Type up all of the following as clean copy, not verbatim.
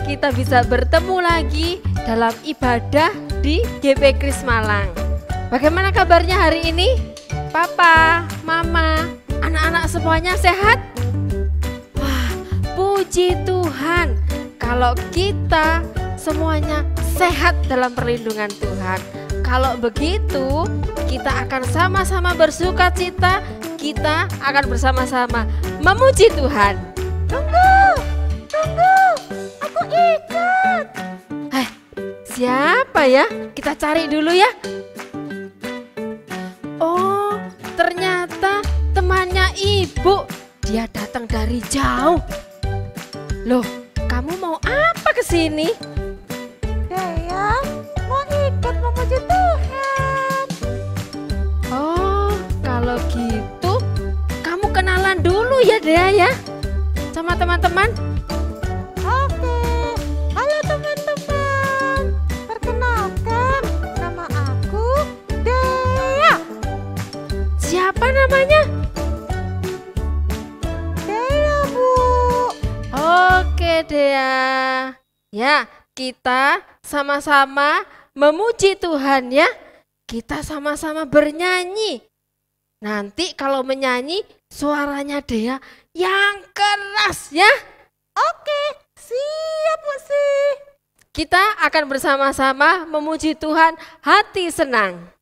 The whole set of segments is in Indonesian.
kita bisa bertemu lagi dalam ibadah di GP Kris Malang. Bagaimana kabarnya hari ini? Papa, Mama, anak-anak semuanya sehat? Wah, puji Tuhan kalau kita semuanya sehat dalam perlindungan Tuhan. Kalau begitu, kita akan sama-sama bersuka cita, kita akan bersama-sama memuji Tuhan. Tunggu, aku ikut. Siapa ya? Kita cari dulu ya. Oh, ternyata temannya ibu. Dia datang dari jauh. Loh, kamu mau apa ke sini? Dea mau ikut memuji Tuhan. Oh, kalau gitu kamu kenalan dulu ya Dea ya sama teman-teman. Oke, halo teman-teman. Perkenalkan, nama aku Dea. Siapa namanya? Dea, Bu. Oke Dea. Ya, kita sama-sama memuji Tuhan ya. Kita sama-sama bernyanyi. Nanti kalau menyanyi suaranya Dea yang keras ya. Oke, siap Bu sih. Kita akan bersama-sama memuji Tuhan, hati senang.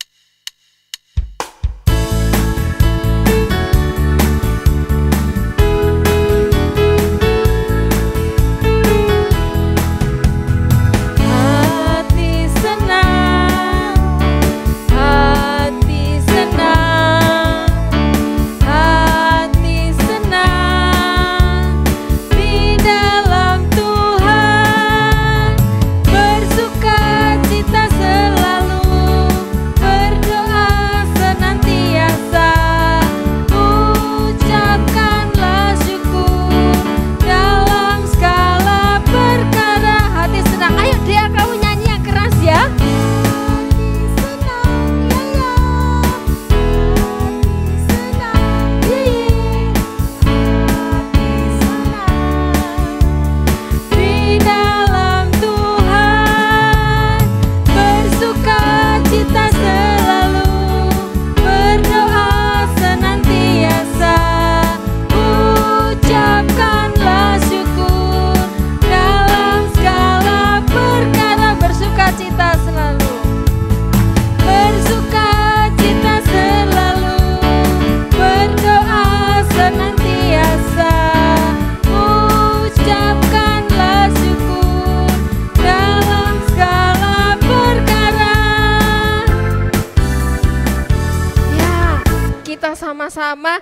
Sama-sama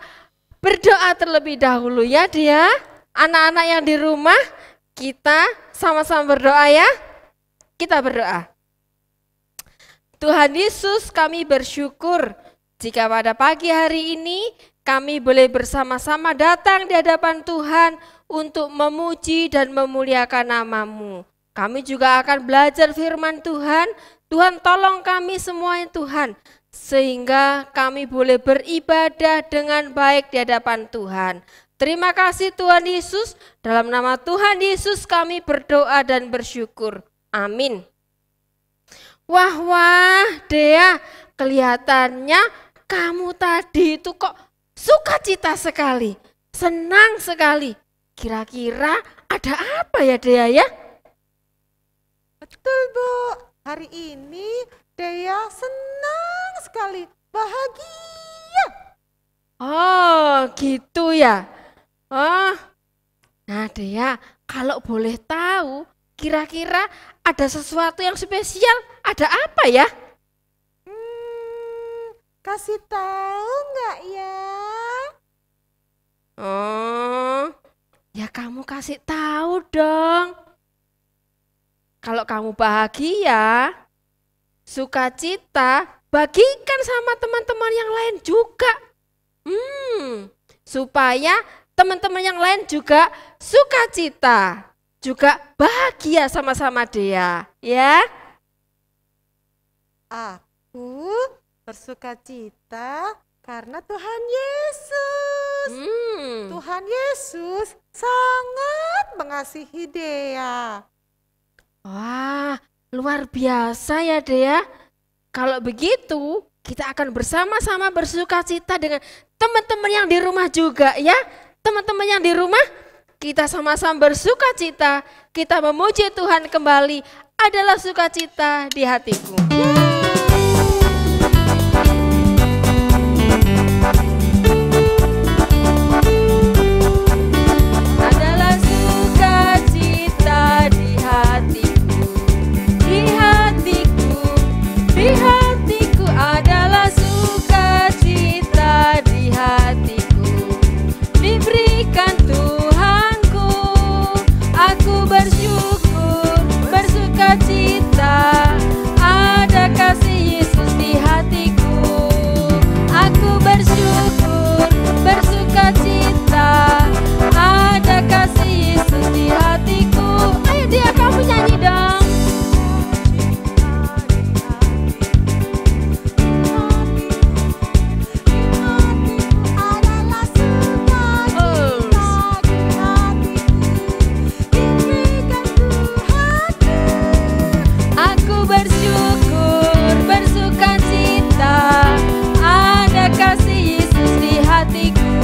berdoa terlebih dahulu ya Dia. Anak-anak yang di rumah, kita sama-sama berdoa ya. Kita berdoa. Tuhan Yesus, kami bersyukur jika pada pagi hari ini kami boleh bersama-sama datang di hadapan Tuhan untuk memuji dan memuliakan nama-Mu. Kami juga akan belajar firman Tuhan. Tuhan tolong kami semuanya Tuhan, sehingga kami boleh beribadah dengan baik di hadapan Tuhan. Terima kasih Tuhan Yesus, dalam nama Tuhan Yesus kami berdoa dan bersyukur. Amin. Wah, Dea, kelihatannya kamu tadi itu kok sukacita sekali, senang sekali. Kira-kira ada apa ya Dea ya? Betul Bu, hari ini Dea senang sekali, bahagia. Oh gitu ya. Oh, nah Dea, kalau boleh tahu kira-kira ada sesuatu yang spesial, ada apa ya? Kasih tahu nggak ya? Oh, ya kamu kasih tahu dong. Kalau kamu bahagia, sukacita, bagikan sama teman-teman yang lain juga. Supaya teman-teman yang lain juga sukacita, juga bahagia sama-sama Dea, ya. Aku bersukacita karena Tuhan Yesus. Tuhan Yesus sangat mengasihi Dea. Wah, luar biasa ya Dea. Kalau begitu, kita akan bersama-sama bersukacita dengan teman-teman yang di rumah juga ya. Teman-teman yang di rumah, kita sama-sama bersukacita. Kita memuji Tuhan kembali adalah sukacita di hatiku. Adalah sukacita di hatiku, di hatiku, di hatiku adalah sukacita di hatiku. Diberikan Tuhanku, aku bersyukur, bersukacita. Ada kasih Yesus di hatiku. Aku bersyukur, bersukacita. Ada kasih Yesus di hatiku. Ayo dia, kamu nyanyi dong. Aku bersyukur, bersukacita. Ada kasih Yesus di hatiku.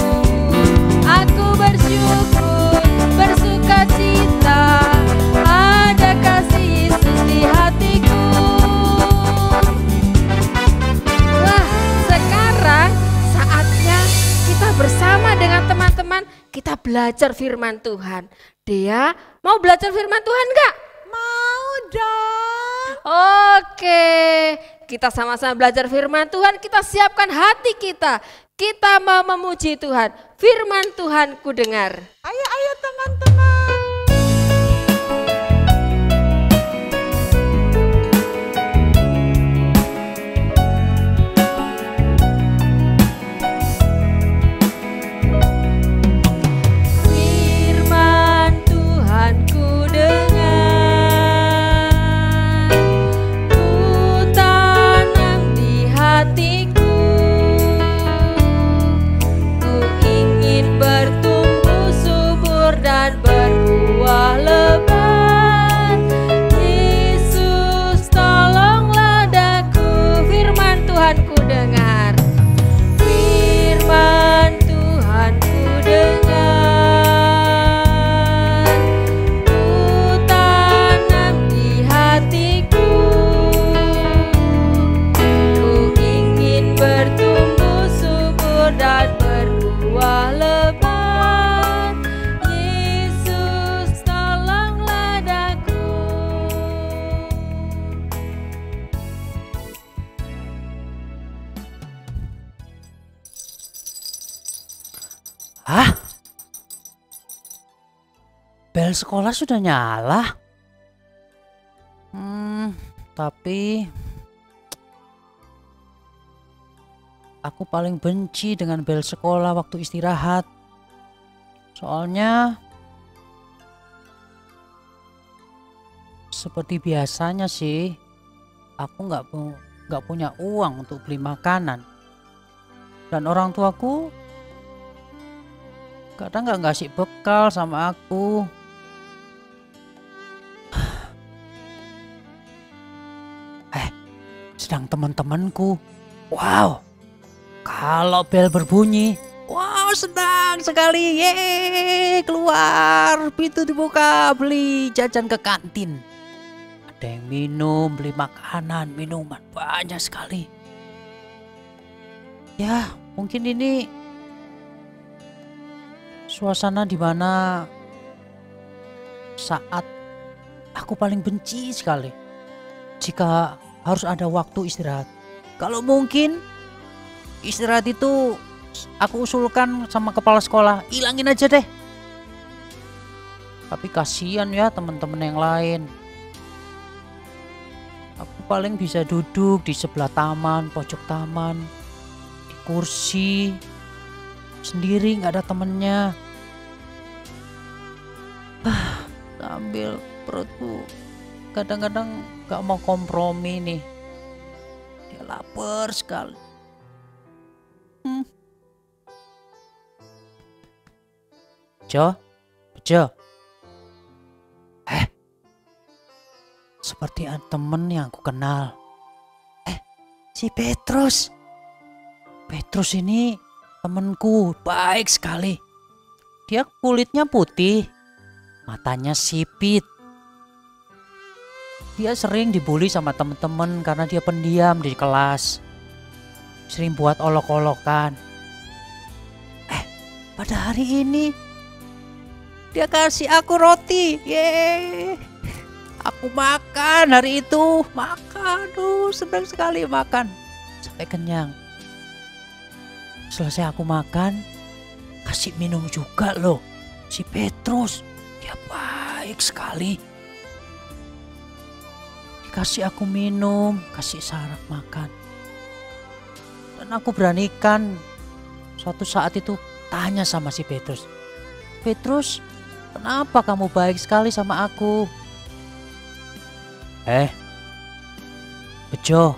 Aku bersyukur, bersukacita. Ada kasih Yesus di hatiku. Wah, sekarang saatnya kita bersama dengan teman-teman kita belajar firman Tuhan. Dea, mau belajar firman Tuhan enggak? Mau dong. Oke, kita sama-sama belajar firman Tuhan, kita siapkan hati kita. Kita mau memuji Tuhan. Firman Tuhan ku dengar. Ayo teman-teman. Firman Tuhan ku dengar, ku tanam di hatiku. Ku ingin bertumbuh subur dan berbuah lebat. Yesus tolonglah daku. Firman Tuhan ku dengar. Firman Tuhan ku dengar, ku tanam di hatiku. Ku ingin bertumbuh subur dan berbuah lebat. Yesus tolonglah daku. Hah? Bel sekolah sudah nyala? Tapi aku paling benci dengan bel sekolah waktu istirahat. Soalnya seperti biasanya sih, aku nggak punya uang untuk beli makanan. Dan orang tuaku kadang nggak ngasih bekal sama aku. Sedang teman-temanku, wow, kalau bel berbunyi, wow, senang sekali, yeay, keluar, pintu dibuka, beli jajan ke kantin. Ada yang minum, beli makanan, minuman, banyak sekali. Ya, mungkin ini suasana di mana saat aku paling benci sekali jika harus ada waktu istirahat. Kalau mungkin istirahat itu aku usulkan sama kepala sekolah, hilangin aja deh. Tapi kasihan ya teman-teman yang lain. Aku paling bisa duduk di sebelah taman, pojok taman, di kursi sendiri, nggak ada temennya. Sambil perutku kadang-kadang gak mau kompromi nih. Dia lapar sekali. Jo. seperti temen yang aku kenal. Si Petrus. Petrus ini temenku, baik sekali. Dia kulitnya putih, matanya sipit. Dia sering dibully sama temen-temen karena dia pendiam di kelas. Sering buat olok-olokan. Pada hari ini dia kasih aku roti. Yeay. Aku makan hari itu. Makan. Senang sekali makan. Sampai kenyang. Selesai aku makan, kasih minum juga loh. Si Petrus. Dia baik sekali. Dikasih aku minum, kasih syarat makan. Dan aku beranikan suatu saat itu tanya sama si Petrus. Petrus, kenapa kamu baik sekali sama aku? Bejo,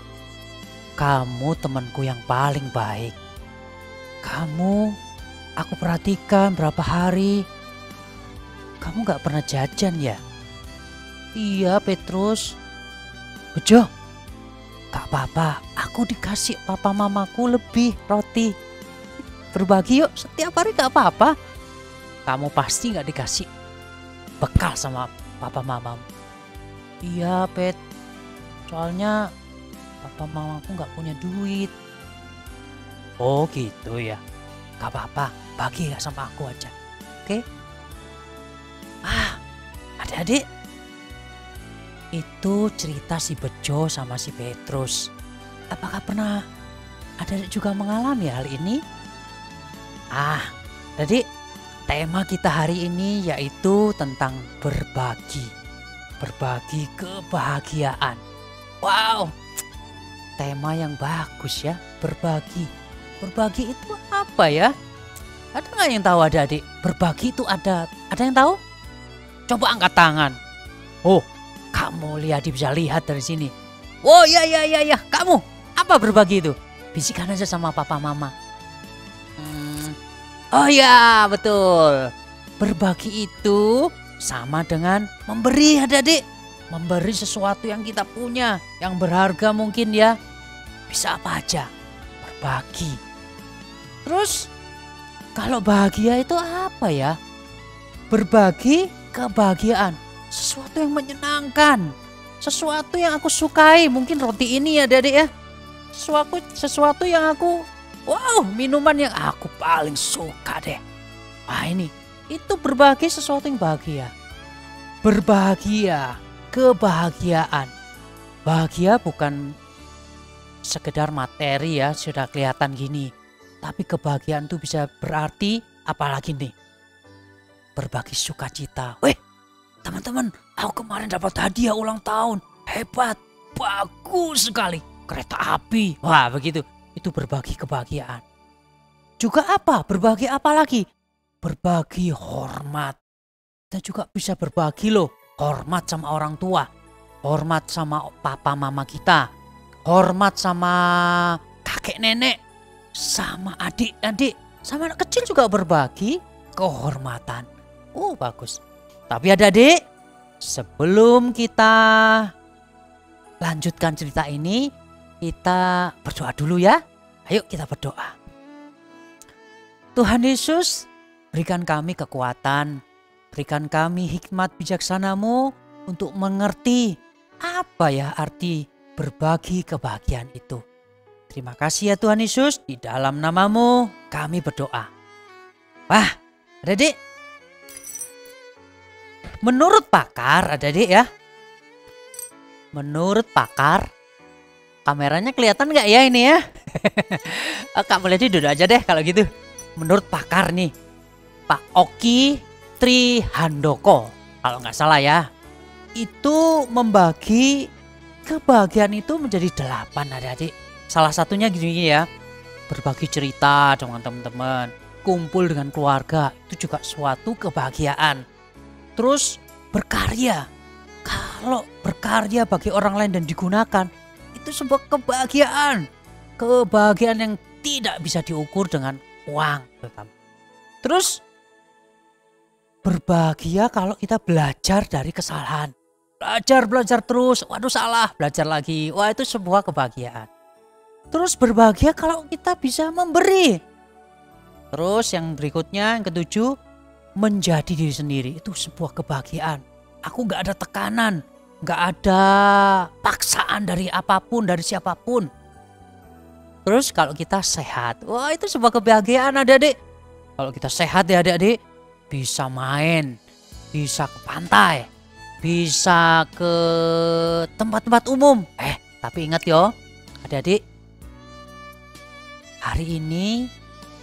kamu temanku yang paling baik. Kamu, aku perhatikan berapa hari. Kamu gak pernah jajan ya? Iya Petrus. Bejo, gak apa-apa, aku dikasih papa mamaku lebih roti. Berbagi yuk, setiap hari gak apa-apa. Kamu pasti gak dikasih bekal sama papa mamamu. Iya Pet, soalnya papa mamaku gak punya duit. Oh gitu ya, gak apa-apa, bagi ya sama aku aja. Oke? Adik-adik, itu cerita si Bejo sama si Petrus. Apakah pernah adik-adik juga mengalami hal ini? Jadi tema kita hari ini yaitu tentang berbagi. Berbagi kebahagiaan. Wow, tema yang bagus ya, berbagi. Berbagi itu apa ya? Ada nggak yang tahu adik-adik? Berbagi itu ada yang tahu? Coba angkat tangan. Oh, kamu bisa lihat dari sini. Oh ya, kamu apa berbagi itu? Bisikan aja sama papa mama. Oh ya, betul. Berbagi itu sama dengan memberi adik-adik. Memberi sesuatu yang kita punya, yang berharga mungkin ya. Bisa apa aja, berbagi. Terus, kalau bahagia itu apa ya? Berbagi kebahagiaan. Sesuatu yang menyenangkan. Sesuatu yang aku sukai. Mungkin roti ini ya adik-adik ya. Sesuatu yang aku... Wow, minuman yang aku paling suka deh. Wah ini, itu berbagi sesuatu yang bahagia. Berbahagia, kebahagiaan. Bahagia bukan sekedar materi ya, sudah kelihatan gini. Tapi kebahagiaan itu bisa berarti apalagi nih. Berbagi sukacita. Weh, teman-teman, aku kemarin dapat hadiah ulang tahun. Hebat, bagus sekali. Kereta api. Wah begitu. Itu berbagi kebahagiaan. Juga apa? Berbagi apa lagi? Berbagi hormat. Kita juga bisa berbagi loh. Hormat sama orang tua. Hormat sama papa mama kita. Hormat sama kakek nenek. Sama adik-adik. Sama anak kecil juga berbagi kehormatan. Oh bagus. Tapi adik-adik, sebelum kita lanjutkan cerita ini, kita berdoa dulu ya. Ayo kita berdoa. Tuhan Yesus, berikan kami kekuatan. Berikan kami hikmat bijaksana-Mu untuk mengerti apa ya arti berbagi kebahagiaan itu. Terima kasih ya Tuhan Yesus. Di dalam nama-Mu kami berdoa. Wah, adik-adik. Menurut pakar, adik-adik ya. Menurut pakar, kameranya kelihatan nggak ya ini ya? Kak boleh duduk aja deh kalau gitu. Menurut pakar nih, Pak Oki Trihandoko, kalau nggak salah ya, itu membagi kebahagiaan itu menjadi 8 adik-adik. Salah satunya gini ya, berbagi cerita dengan teman-teman, kumpul dengan keluarga, itu juga suatu kebahagiaan. Terus berkarya, kalau berkarya bagi orang lain dan digunakan, itu sebuah kebahagiaan. Kebahagiaan yang tidak bisa diukur dengan uang. Terus berbahagia kalau kita belajar dari kesalahan. Belajar terus. Waduh salah, belajar lagi. Wah itu sebuah kebahagiaan. Terus berbahagia kalau kita bisa memberi. Terus yang berikutnya, yang ketujuh, menjadi diri sendiri. Itu sebuah kebahagiaan. Aku gak ada tekanan, gak ada paksaan dari apapun, dari siapapun. Terus kalau kita sehat, wah itu sebuah kebahagiaan adik-adik. Kalau kita sehat ya adik-adik, bisa main, bisa ke pantai, bisa ke tempat-tempat umum. Tapi ingat yo adik-adik, hari ini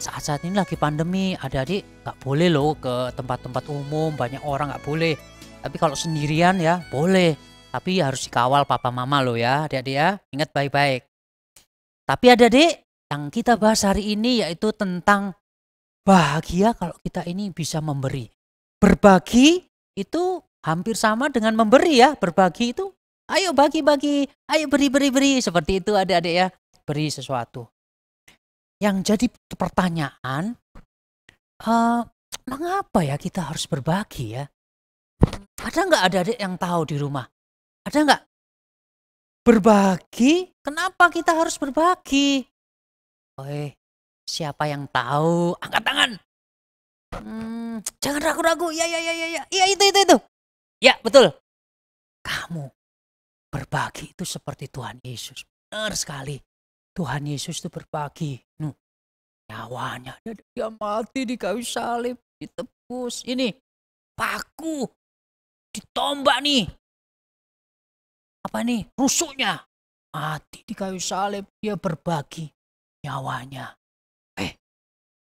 saat-saat ini lagi pandemi, adik-adik gak boleh loh ke tempat-tempat umum, banyak orang gak boleh. Tapi kalau sendirian ya boleh, tapi harus dikawal papa mama loh ya adik-adik ya, ingat baik-baik. Tapi adik-adik yang kita bahas hari ini yaitu tentang bahagia kalau kita ini bisa memberi. Berbagi itu hampir sama dengan memberi ya, berbagi itu ayo bagi-bagi, ayo beri, seperti itu adik-adik ya, beri sesuatu. Yang jadi pertanyaan, mengapa ya kita harus berbagi ya? Ada nggak adik-adik yang tahu di rumah? Ada nggak? Berbagi, kenapa kita harus berbagi? Siapa yang tahu? Angkat tangan. Jangan ragu-ragu. Ya, itu. Ya, betul. Kamu berbagi itu seperti Tuhan Yesus. Benar sekali. Tuhan Yesus itu berbagi. Nyawanya, dia mati di kayu salib, ditebus. Ini paku, ditombak nih. Apa nih? Rusuknya mati di kayu salib, dia berbagi nyawanya.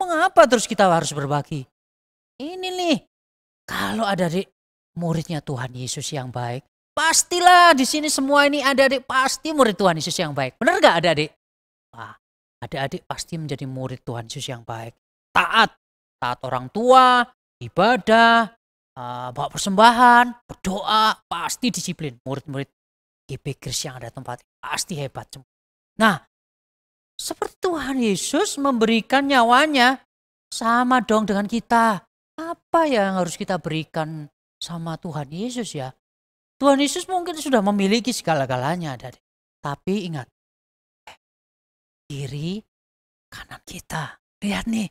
Mengapa terus kita harus berbagi? Ini nih, kalau ada adik muridnya Tuhan Yesus yang baik, pastilah di sini semua ini ada adik pasti murid Tuhan Yesus yang baik. Benar gak ada adik? Adik-adik pasti menjadi murid Tuhan Yesus yang baik. Taat orang tua, ibadah, bawa persembahan, berdoa, pasti disiplin. Murid-murid GB Kris yang ada tempat pasti hebat. Nah, seperti Tuhan Yesus memberikan nyawanya, sama dong dengan kita. Apa yang harus kita berikan sama Tuhan Yesus ya? Tuhan Yesus mungkin sudah memiliki segala-galanya, adik. Tapi ingat, kiri kanan kita. Lihat nih,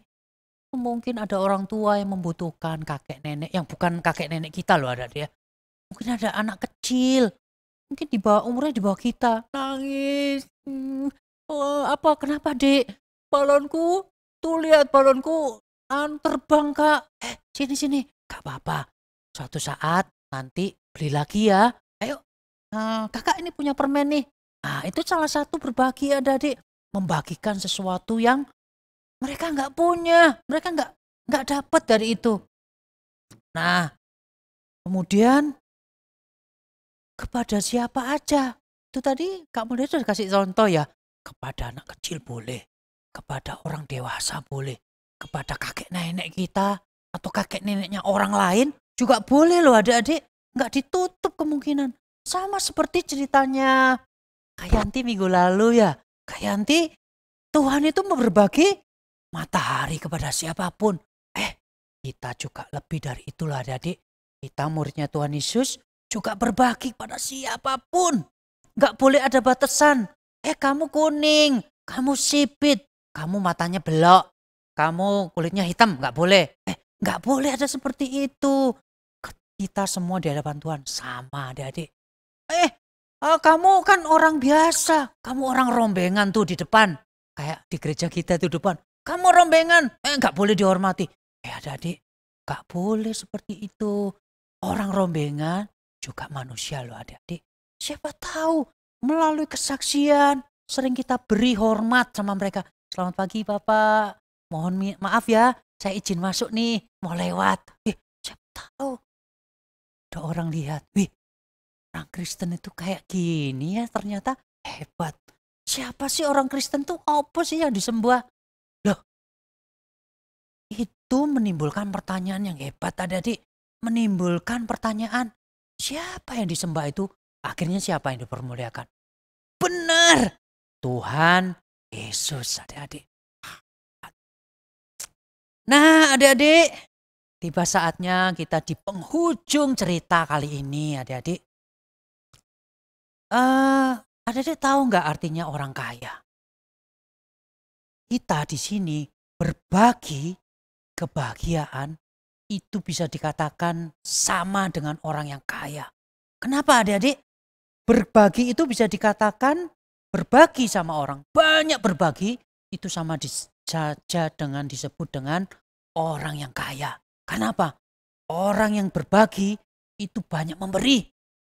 mungkin ada orang tua yang membutuhkan, kakek nenek yang bukan kakek nenek kita loh adik ya. Mungkin ada anak kecil, mungkin umurnya di bawah kita, nangis. Kenapa dek? Balonku, tuh lihat balonku terbang kak. Sini, gak apa-apa. Suatu saat nanti beli lagi ya. Ayo, kakak ini punya permen nih. Nah itu salah satu berbagi adik-adik. Membagikan sesuatu yang mereka nggak punya. Mereka nggak dapat dari itu. Nah, kemudian kepada siapa aja. Itu tadi Kak Mulia sudah kasih contoh ya. Kepada anak kecil boleh, kepada orang dewasa boleh, kepada kakek nenek kita atau kakek neneknya orang lain juga boleh loh adik-adik. Nggak ditutup kemungkinan. Sama seperti ceritanya Kak Yanti minggu lalu ya. Kak Yanti, Tuhan itu mau berbagi matahari kepada siapapun. Kita juga lebih dari itulah adik-adik. Kita muridnya Tuhan Yesus juga berbagi pada siapapun. Nggak boleh ada batasan. Kamu kuning, kamu sipit, kamu matanya belok, kamu kulitnya hitam, nggak boleh. Nggak boleh ada seperti itu. Kita semua di hadapan Tuhan sama adik-adik. Kamu kan orang biasa, kamu orang rombengan tuh di depan. Kayak di gereja kita tuh depan. Kamu rombengan, nggak boleh dihormati. Adik-adik, nggak boleh seperti itu. Orang rombengan juga manusia loh adik-adik. Siapa tahu melalui kesaksian sering kita beri hormat sama mereka. Selamat pagi Bapak, mohon maaf ya, saya izin masuk nih, mau lewat. Siapa tahu ada orang lihat, orang Kristen itu kayak gini ya, ternyata hebat. Siapa sih orang Kristen tuh apa sih yang disembah? Loh, itu menimbulkan pertanyaan yang hebat adik-adik. Menimbulkan pertanyaan, siapa yang disembah itu? Akhirnya siapa yang dipermuliakan? Benar, Tuhan Yesus adik-adik. Nah adik-adik, tiba saatnya kita di penghujung cerita kali ini adik-adik. Adik-adik tahu nggak artinya orang kaya? Kita di sini berbagi kebahagiaan itu bisa dikatakan sama dengan orang yang kaya. Kenapa adik-adik? Berbagi itu bisa dikatakan berbagi sama orang. Banyak berbagi itu sama saja dengan disebut dengan orang yang kaya. Kenapa? Orang yang berbagi itu banyak memberi.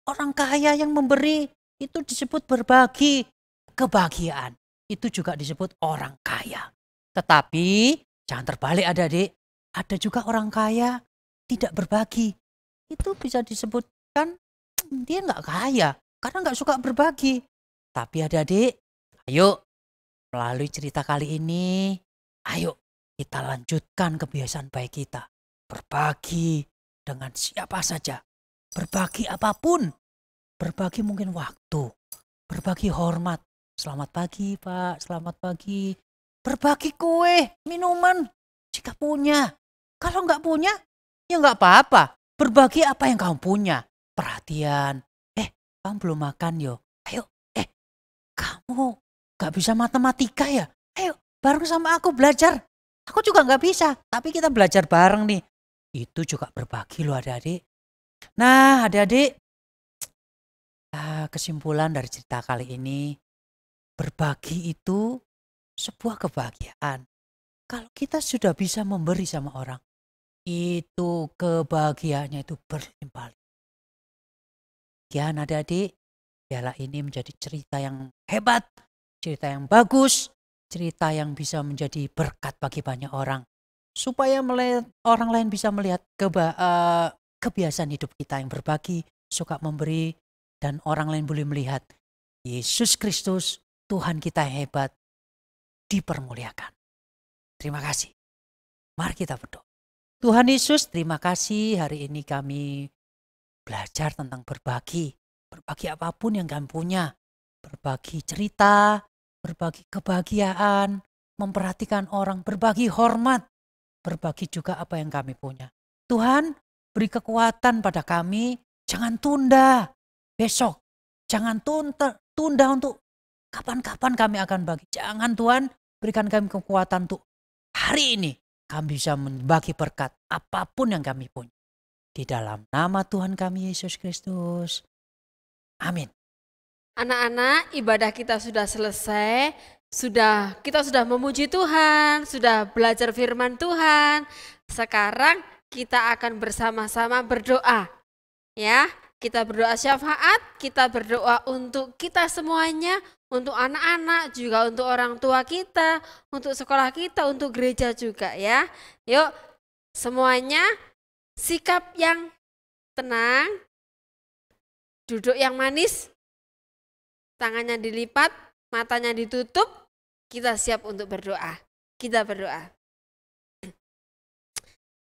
Orang kaya yang memberi itu disebut berbagi kebahagiaan. Itu juga disebut orang kaya. Tetapi jangan terbalik adik-adik. Ada juga orang kaya tidak berbagi. Itu bisa disebutkan dia nggak kaya karena nggak suka berbagi. Tapi adik-adik, ayo melalui cerita kali ini, ayo kita lanjutkan kebiasaan baik kita. Berbagi dengan siapa saja. Berbagi apapun. Berbagi mungkin waktu. Berbagi hormat. Selamat pagi Pak, selamat pagi. Berbagi kue, minuman, jika punya. Kalau nggak punya, ya nggak apa-apa. Berbagi apa yang kamu punya. Perhatian. Kamu belum makan yo. Ayo, kamu nggak bisa matematika ya? Ayo, bareng sama aku belajar. Aku juga nggak bisa, tapi kita belajar bareng nih. Itu juga berbagi loh adik-adik. Nah adik-adik, kesimpulan dari cerita kali ini, berbagi itu sebuah kebahagiaan. Kalau kita sudah bisa memberi sama orang, itu kebahagiaannya itu berlimpah. Sekian adik-adik, biarlah ini menjadi cerita yang hebat, cerita yang bagus, cerita yang bisa menjadi berkat bagi banyak orang. Supaya orang lain bisa melihat kebiasaan hidup kita yang berbagi, suka memberi, dan orang lain boleh melihat Yesus Kristus, Tuhan kita yang hebat, dipermuliakan. Terima kasih. Mari kita berdoa. Tuhan Yesus, terima kasih hari ini kami belajar tentang berbagi. Berbagi apapun yang kami punya. Berbagi cerita, berbagi kebahagiaan, memperhatikan orang, berbagi hormat. Berbagi juga apa yang kami punya. Tuhan, beri kekuatan pada kami. Jangan tunda besok. Jangan tunda untuk kapan-kapan kami akan bagi. Jangan Tuhan, berikan kami kekuatan untuk hari ini. Kami bisa membagi berkat apapun yang kami punya. Di dalam nama Tuhan kami Yesus Kristus. Amin. Anak-anak, ibadah kita sudah selesai. Kita sudah memuji Tuhan, sudah belajar firman Tuhan. Sekarang kita akan bersama-sama berdoa. Ya, kita berdoa syafaat, kita berdoa untuk kita semuanya, untuk anak-anak, juga untuk orang tua kita, untuk sekolah kita, untuk gereja juga ya. Yuk, semuanya sikap yang tenang, duduk yang manis, tangannya dilipat, matanya ditutup, kita siap untuk berdoa. Kita berdoa.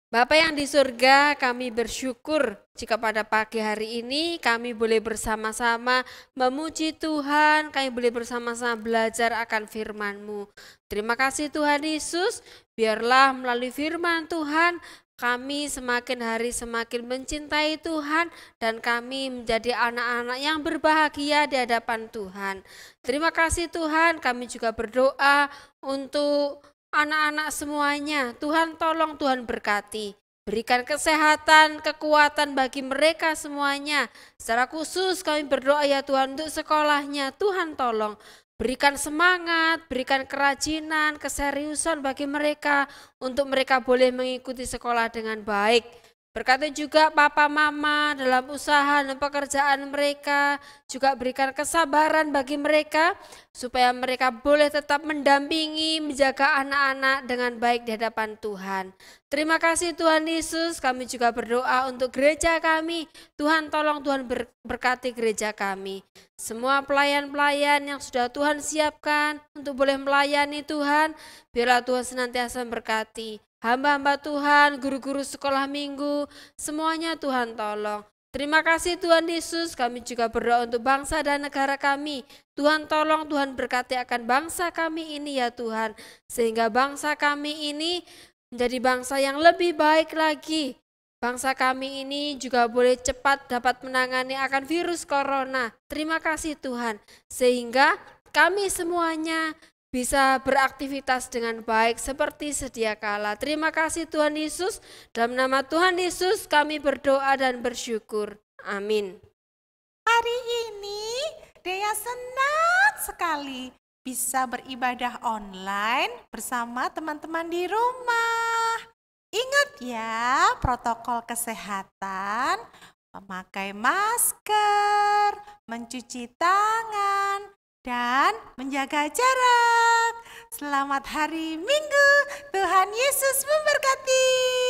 Bapa yang di surga, kami bersyukur jika pada pagi hari ini kami boleh bersama-sama memuji Tuhan, kami boleh bersama-sama belajar akan firman-Mu. Terima kasih Tuhan Yesus, biarlah melalui firman Tuhan kami semakin hari semakin mencintai Tuhan dan kami menjadi anak-anak yang berbahagia di hadapan Tuhan. Terima kasih Tuhan, kami juga berdoa untuk anak-anak semuanya. Tuhan tolong, Tuhan berkati. Berikan kesehatan, kekuatan bagi mereka semuanya. Secara khusus kami berdoa ya Tuhan untuk sekolahnya. Tuhan tolong. Berikan semangat, berikan kerajinan, keseriusan bagi mereka untuk mereka boleh mengikuti sekolah dengan baik. Berkati juga papa mama dalam usaha dan pekerjaan mereka, juga berikan kesabaran bagi mereka supaya mereka boleh tetap mendampingi, menjaga anak-anak dengan baik di hadapan Tuhan. Terima kasih Tuhan Yesus, kami juga berdoa untuk gereja kami. Tuhan tolong, Tuhan berkati gereja kami. Semua pelayan-pelayan yang sudah Tuhan siapkan untuk boleh melayani Tuhan, biarlah Tuhan senantiasa berkati. Hamba-hamba Tuhan, guru-guru sekolah minggu, semuanya Tuhan tolong. Terima kasih Tuhan Yesus, kami juga berdoa untuk bangsa dan negara kami. Tuhan tolong, Tuhan berkati akan bangsa kami ini ya Tuhan. Sehingga bangsa kami ini menjadi bangsa yang lebih baik lagi. Bangsa kami ini juga boleh cepat dapat menangani akan virus corona. Terima kasih Tuhan, sehingga kami semuanya bisa beraktivitas dengan baik seperti sedia kala. Terima kasih Tuhan Yesus, dalam nama Tuhan Yesus kami berdoa dan bersyukur. Amin. Hari ini Dea senang sekali bisa beribadah online bersama teman-teman di rumah. Ingat ya, protokol kesehatan, memakai masker, mencuci tangan, dan menjaga jarak. Selamat hari Minggu, Tuhan Yesus memberkati.